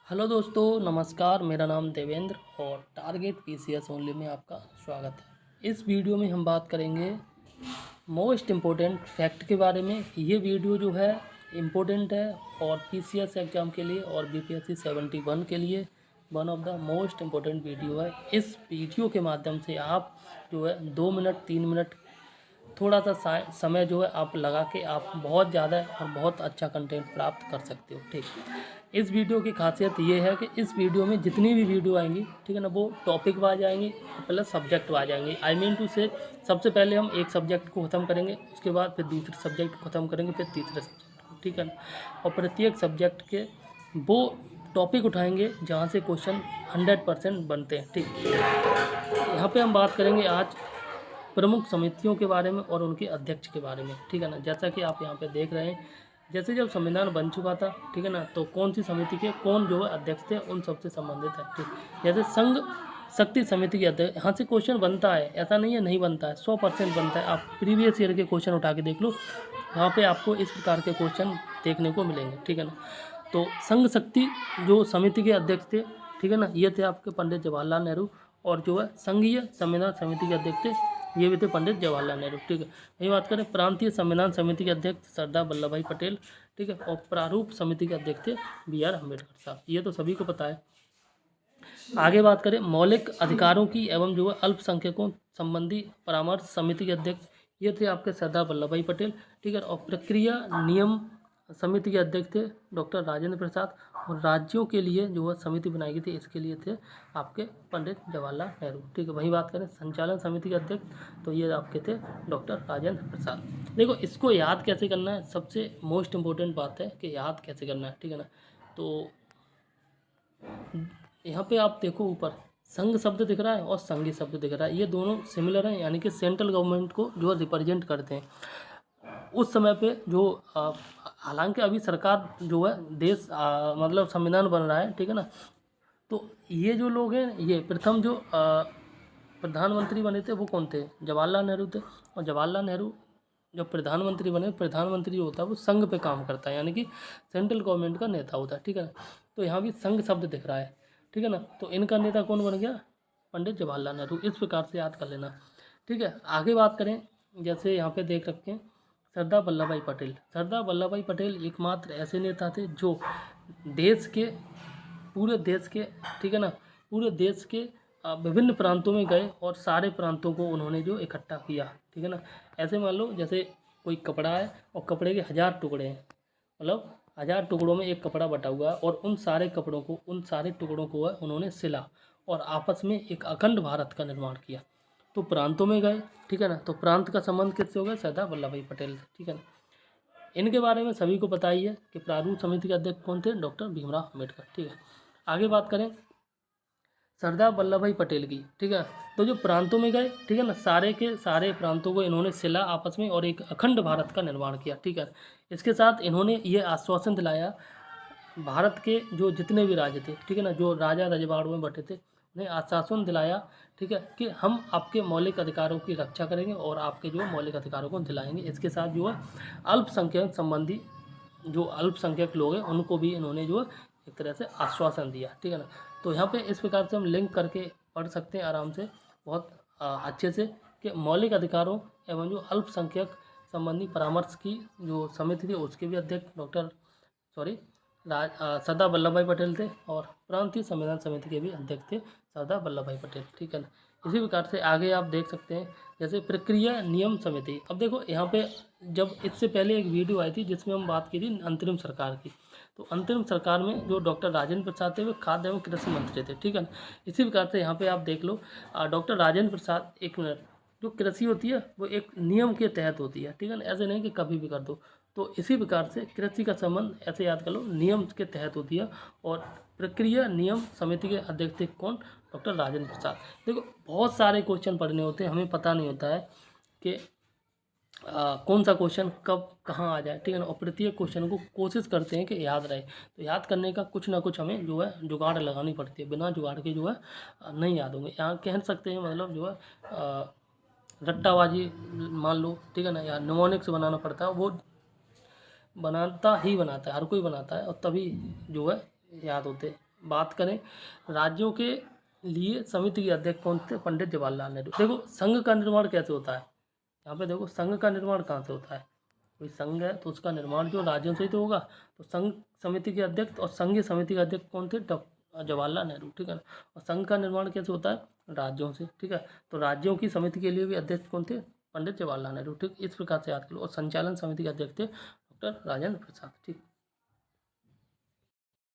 Hello दोस्तों, नमस्कार। मेरा नाम देवेंद्र और टारगेट पीसीएस ओनली में आपका स्वागत है। इस वीडियो में हम बात करेंगे मोस्ट इम्पोर्टेंट फैक्ट के बारे में। ये वीडियो जो है इम्पोर्टेंट है और पीसीएस एग्ज़ाम के लिए और बीपीएससी 71 के लिए one of the most important video है। इस वीडियो के माध्यम से आप जो है 2 मिनट 3 मिनट थोड़ा सा समय जो है आप लगा के आप बहुत ज़्यादा और बहुत अच्छा कंटेंट प्राप्त कर सकते हो। ठीक, इस वीडियो की खासियत ये है कि इस वीडियो में जितनी भी वीडियो आएंगी, ठीक है ना, वो टॉपिक वाइज आएंगी, प्लस सब्जेक्ट वाइज आएंगी। आई मीन टू से सबसे पहले हम एक सब्जेक्ट को ख़त्म करेंगे, उसके बाद फिर दूसरे सब्जेक्ट को ख़त्म करेंगे, फिर तीसरे सब्जेक्ट को, ठीक है ना। और प्रत्येक सब्जेक्ट के वो टॉपिक उठाएंगे जहाँ से क्वेश्चन 100% बनते हैं। ठीक, यहाँ पे हम बात करेंगे आज प्रमुख समितियों के बारे में और उनके अध्यक्ष के बारे में, ठीक है ना। जैसा कि आप यहाँ पे देख रहे हैं, जैसे जब संविधान बन चुका था, ठीक है ना, तो कौन सी समिति के कौन जो है अध्यक्ष थे, उन सबसे संबंधित है। ठीक, जैसे संघ शक्ति समिति के अध्यक्ष, यहाँ से क्वेश्चन बनता है, ऐसा नहीं है नहीं बनता है, 100% बनता है। आप प्रीवियस ईयर के क्वेश्चन उठा के देख लो, वहाँ पर आपको इस प्रकार के क्वेश्चन देखने को मिलेंगे, ठीक है ना। तो संघ शक्ति जो समिति के अध्यक्ष थे, ठीक है ना, ये थे आपके पंडित जवाहरलाल नेहरू। और जो है संघीय संविधान समिति के अध्यक्ष थे, ये भी थे पंडित जवाहरलाल नेहरू। ठीक है, यही बात करें प्रांतीय संविधान समिति के अध्यक्ष सरदार वल्लभ भाई पटेल, ठीक है। और प्रारूप समिति के अध्यक्ष थे BR अम्बेडकर साहब, ये तो सभी को पता है। आगे बात करें मौलिक अधिकारों की एवं जो है अल्पसंख्यकों संबंधी परामर्श समिति के अध्यक्ष, ये थे आपके सरदार वल्लभ भाई पटेल, ठीक है। और प्रक्रिया नियम समिति के अध्यक्ष थे डॉक्टर राजेंद्र प्रसाद। और राज्यों के लिए जो है समिति बनाई गई थी, इसके लिए थे आपके पंडित जवाहरलाल नेहरू, ठीक है। वहीं बात करें संचालन समिति के अध्यक्ष, तो ये आपके थे डॉक्टर राजेंद्र प्रसाद। देखो, इसको याद कैसे करना है, सबसे मोस्ट इम्पोर्टेंट बात है कि याद कैसे करना है, ठीक है ना। तो यहाँ पे आप देखो, ऊपर संघ शब्द दिख रहा है और संघी शब्द दिख रहा है, ये दोनों सिमिलर हैं, यानी कि सेंट्रल गवर्नमेंट को जो है रिप्रेजेंट करते हैं। उस समय पे जो हालांकि अभी सरकार जो है देश मतलब संविधान बन रहा है, ठीक है ना। तो ये जो लोग हैं, ये प्रथम जो प्रधानमंत्री बने थे वो कौन थे, जवाहरलाल नेहरू थे। और जवाहरलाल नेहरू जब प्रधानमंत्री बने, प्रधानमंत्री जो होता है वो संघ पे काम करता है, यानी कि सेंट्रल गवर्नमेंट का नेता होता है, ठीक है ना। तो यहाँ भी संघ शब्द दिख रहा है, ठीक है ना। तो इनका नेता कौन बन गया, पंडित जवाहरलाल नेहरू। इस प्रकार से याद कर लेना, ठीक है। आगे बात करें, जैसे यहाँ पे देख रखे हैं सरदार वल्लभ भाई पटेल। सरदार वल्लभ भाई पटेल एकमात्र ऐसे नेता थे जो देश के पूरे देश के, ठीक है ना, पूरे देश के विभिन्न प्रांतों में गए और सारे प्रांतों को उन्होंने जो इकट्ठा किया, ठीक है ना। ऐसे मान लो जैसे कोई कपड़ा है और कपड़े के 1000 टुकड़े हैं, मतलब 1000 टुकड़ों में एक कपड़ा बटा हुआ है, और उन सारे कपड़ों को, उन सारे टुकड़ों को उन्होंने सिला और आपस में एक अखंड भारत का निर्माण किया। तो प्रांतों में गए, ठीक है ना। तो प्रांत का संबंध किससे हो गया, सरदार वल्लभ भाई पटेल से, ठीक है ना। इनके बारे में सभी को पता ही है कि प्रारूप समिति के अध्यक्ष कौन थे, डॉक्टर भीमराव अम्बेडकर, ठीक है। आगे बात करें सरदार वल्लभ भाई पटेल की, ठीक है। तो जो प्रांतों में गए, ठीक है ना, सारे के सारे प्रांतों को इन्होंने सिला आपस में और एक अखंड भारत का निर्माण किया, ठीक है। इसके साथ इन्होंने ये आश्वासन दिलाया भारत के जो जितने भी राज्य थे, ठीक है ना, जो राजा रजवाड़ों में बटे थे, उन्हें आश्वासन दिलाया, ठीक है, कि हम आपके मौलिक अधिकारों की रक्षा करेंगे और आपके जो मौलिक अधिकारों को दिलाएंगे। इसके साथ जो है अल्पसंख्यक संबंधी जो अल्पसंख्यक लोग हैं उनको भी इन्होंने जो है एक तरह से आश्वासन दिया, ठीक है ना। तो यहाँ पे इस प्रकार से हम लिंक करके पढ़ सकते हैं आराम से, बहुत अच्छे से, कि मौलिक अधिकारों एवं जो अल्पसंख्यक संबंधी परामर्श की जो समिति थी उसके भी अध्यक्ष डॉक्टर सरदार वल्लभ भाई पटेल थे, और प्रांतीय संविधान समिति के भी अध्यक्ष थे सरदार वल्लभ भाई पटेल, ठीक है ना। इसी प्रकार से आगे आप देख सकते हैं जैसे प्रक्रिया नियम समिति। अब देखो यहाँ पे जब इससे पहले एक वीडियो आई थी जिसमें हम बात की थी अंतरिम सरकार की, तो अंतरिम सरकार में जो डॉक्टर राजेंद्र प्रसाद थे वो खाद्य एवं कृषि मंत्री थे, ठीक है ना। इसी प्रकार से यहाँ पे आप देख लो डॉक्टर राजेंद्र प्रसाद, एक मिनट, जो कृषि होती है वो एक नियम के तहत होती है, ठीक है ना, ऐसे नहीं कि कभी भी कर दो। तो इसी प्रकार से कृषि का संबंध ऐसे याद कर लो, नियम के तहत होती है। और प्रक्रिया नियम समिति के अध्यक्ष थे कौन, डॉक्टर राजेंद्र प्रसाद। देखो, बहुत सारे क्वेश्चन पढ़ने होते हैं, हमें पता नहीं होता है कि कौन सा क्वेश्चन कब कहाँ आ जाए, ठीक है ना। और प्रत्येक क्वेश्चन को कोशिश करते हैं कि याद रहे, तो याद करने का कुछ ना कुछ हमें जो है जुगाड़ लगानी पड़ती है, बिना जुगाड़ के जो है नहीं याद होंगे। यहाँ कह सकते हैं मतलब जो है रट्टाबाजी मान लो, ठीक है ना, या निमोनिक्स बनाना पड़ता है, वो बनाता है, हर कोई बनाता है, और तभी जो है याद होते बात करें राज्यों के लिए समिति के अध्यक्ष कौन थे? पंडित जवाहरलाल नेहरू। देखो संघ का निर्माण कैसे होता है, यहाँ पे देखो संघ का निर्माण कहाँ से होता है, कोई संघ है तो उसका निर्माण जो राज्यों से ही तो होगा। तो संघ समिति के अध्यक्ष और संघीय समिति के अध्यक्ष कौन थे? जवाहरलाल नेहरू, ठीक है ना। और संघ का निर्माण कैसे होता है? राज्यों से, ठीक है। तो राज्यों की समिति के लिए भी अध्यक्ष कौन थे? पंडित जवाहरलाल नेहरू, ठीक। इस प्रकार से याद करो। और संचालन समिति के अध्यक्ष थे डॉक्टर राजेंद्र प्रसाद, ठीक।